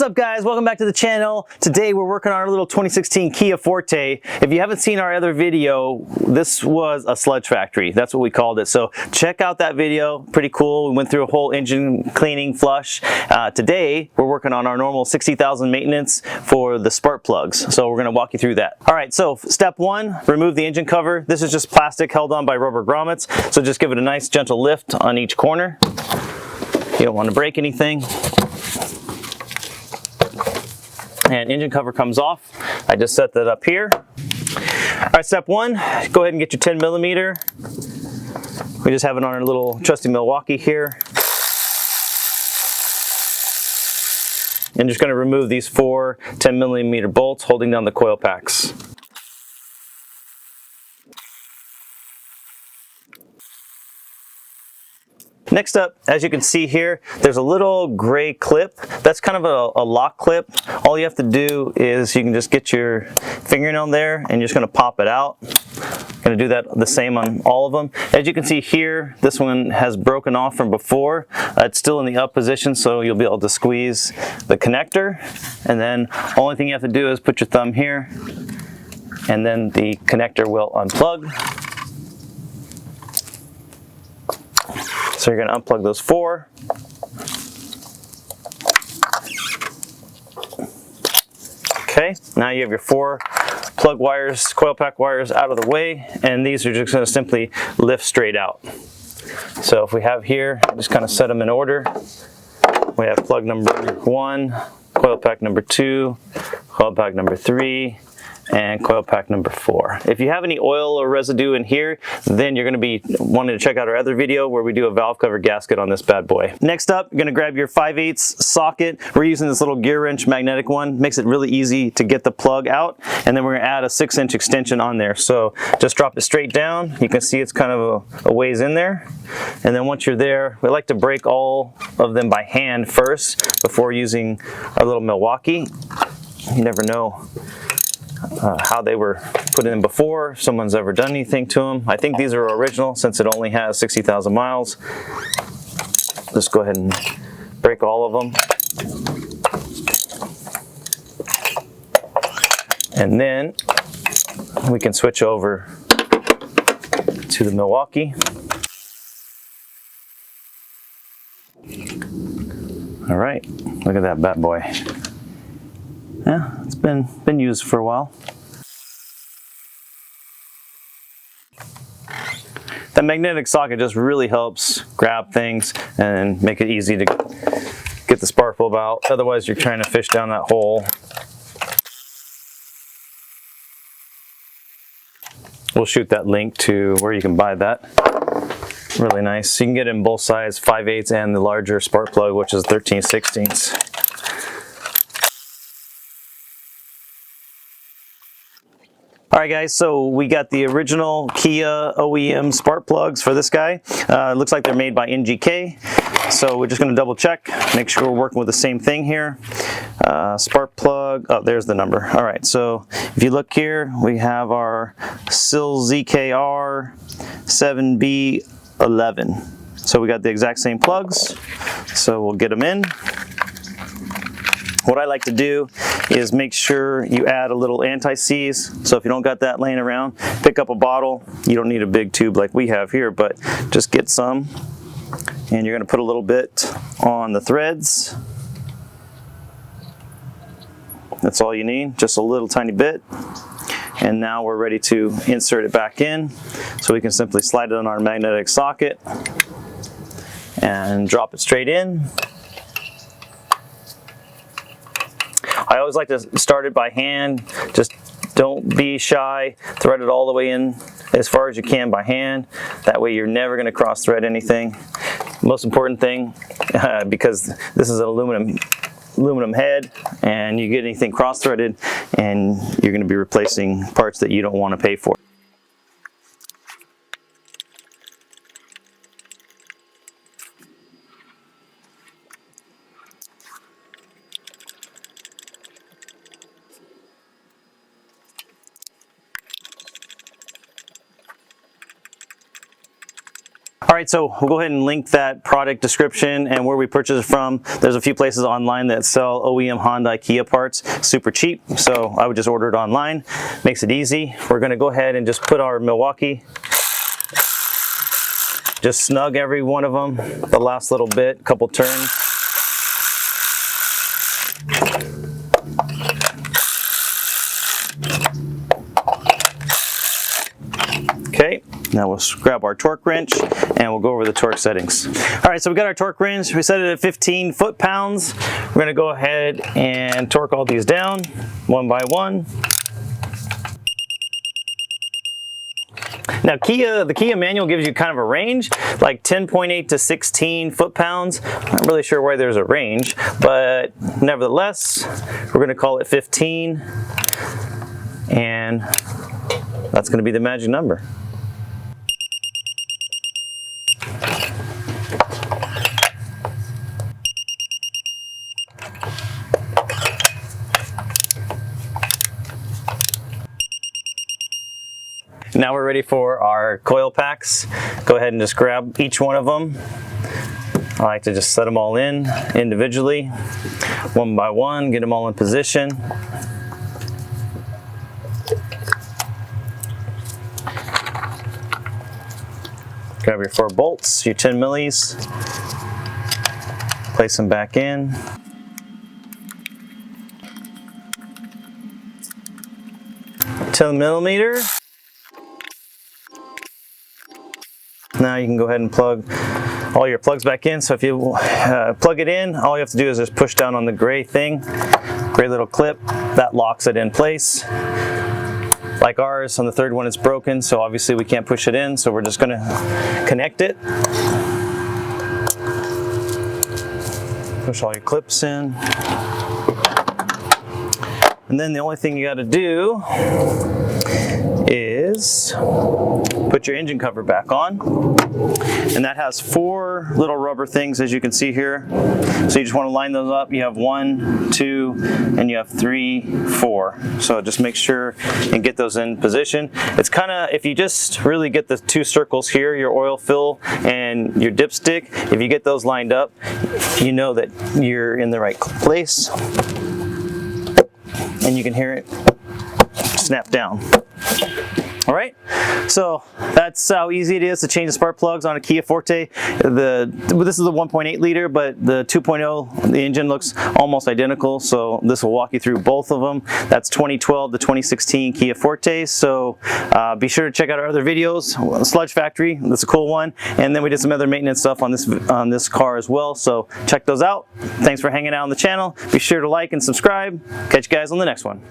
up, guys? Welcome back to the channel. Today we're working on our little 2016 Kia Forte. If you haven't seen our other video, this was a sludge factory. That's what we called it. So check out that video. Pretty cool. We went through a whole engine cleaning flush. Today we're working on our normal 60,000 maintenance for the spark plugs. So we're going to walk you through that. All right, so step one, remove the engine cover. This is just plastic held on by rubber grommets. So just give it a nice gentle lift on each corner. You don't want to break anything. And engine cover comes off. I just set that up here. All right, step one, go ahead and get your 10 millimeter. We just have it on our little trusty Milwaukee here. And just going to remove these four 10 millimeter bolts holding down the coil packs. Next up, as you can see here, there's a little gray clip. That's kind of a lock clip. All you have to do is you can just get your fingernail there and you're just going to pop it out. Going to do that the same on all of them. As you can see here, this one has broken off from before. It's still in the up position, so you'll be able to squeeze the connector. And then only thing you have to do is put your thumb here, and then the connector will unplug. So you're going to unplug those four. Okay, now you have your four plug wires, coil pack wires out of the way, and these are just going to simply lift straight out. So if we have here, just kind of set them in order. We have plug number 1, coil pack number 2, coil pack number 3, and coil pack number 4. If you have any oil or residue in here, then you're going to be wanting to check out our other video where we do a valve cover gasket on this bad boy. Next up, you're going to grab your 5/8 socket. We're using this little gear wrench magnetic one. Makes it really easy to get the plug out, and then we're going to add a 6-inch extension on there. So just drop it straight down. You can see it's kind of a ways in there, and then once you're there, we like to break all of them by hand first before using our little Milwaukee. You never know how they were put in before, if someone's ever done anything to them. I think these are original since it only has 60,000 miles. Just go ahead and break all of them. And then we can switch over to the Milwaukee. All right, look at that bad boy. Yeah, it's been used for a while. That magnetic socket just really helps grab things and make it easy to get the spark plug out. Otherwise, you're trying to fish down that hole. We'll shoot that link to where you can buy that. Really nice. You can get it in both sides, 5/8 and the larger spark plug, which is 13/16. Alright guys, so we got the original Kia OEM spark plugs for this guy. It looks like they're made by NGK. So we're just going to double check, make sure we're working with the same thing here. Spark plug, oh there's the number. Alright, so if you look here, we have our SIL ZKR 7B11. So we got the exact same plugs, so we'll get them in. What I like to do is make sure you add a little anti-seize. So if you don't got that laying around, pick up a bottle. You don't need a big tube like we have here, but just get some. And you're going to put a little bit on the threads. That's all you need, just a little tiny bit. And now we're ready to insert it back in. So we can simply slide it on our magnetic socket and drop it straight in. I always like to start it by hand. Just don't be shy. Thread it all the way in as far as you can by hand. That way you're never going to cross thread anything. Most important thing, because this is an aluminum head, and you get anything cross threaded and you're going to be replacing parts that you don't want to pay for. All right, so we'll go ahead and link that product description and where we purchase it from. There's a few places online that sell OEM Honda Kia parts super cheap, so I would just order it online. Makes it easy. We're going to go ahead and just put our Milwaukee, just snug every one of them, the last little bit, couple turns. Okay, now we'll grab our torque wrench and we'll go over the torque settings. All right, so we got our torque wrench. We set it at 15 foot-pounds. We're gonna go ahead and torque all these down one by one. Now the Kia manual gives you kind of a range, like 10.8 to 16 foot-pounds. I'm not really sure why there's a range, but nevertheless, we're gonna call it 15, and that's gonna be the magic number. Now we're ready for our coil packs. Go ahead and just grab each one of them. I like to just set them all in individually, one by one, get them all in position. Grab your 4 bolts, your 10 millis, place them back in. $10mm. Now you can go ahead and plug all your plugs back in. So if you plug it in, all you have to do is just push down on the gray thing, gray little clip, that locks it in place. Like ours, on the third one it's broken, so obviously we can't push it in, so we're just going to connect it. Push all your clips in. And then the only thing you got to do is put your engine cover back on, and that has 4 little rubber things, as you can see here. So you just want to line those up. You have 1, 2, and you have 3, 4. So just make sure and get those in position. It's kind of, if you just really get the 2 circles here, your oil fill and your dipstick, if you get those lined up, you know that you're in the right place, and you can hear it snap down. All right, so that's how easy it is to change the spark plugs on a Kia Forte. This is the 1.8 liter, but the 2.0, the engine looks almost identical, so this will walk you through both of them. That's 2012 to 2016 Kia Forte, so be sure to check out our other videos. Sludge Factory, that's a cool one, and then we did some other maintenance stuff on this car as well, so check those out. Thanks for hanging out on the channel. Be sure to like and subscribe. Catch you guys on the next one.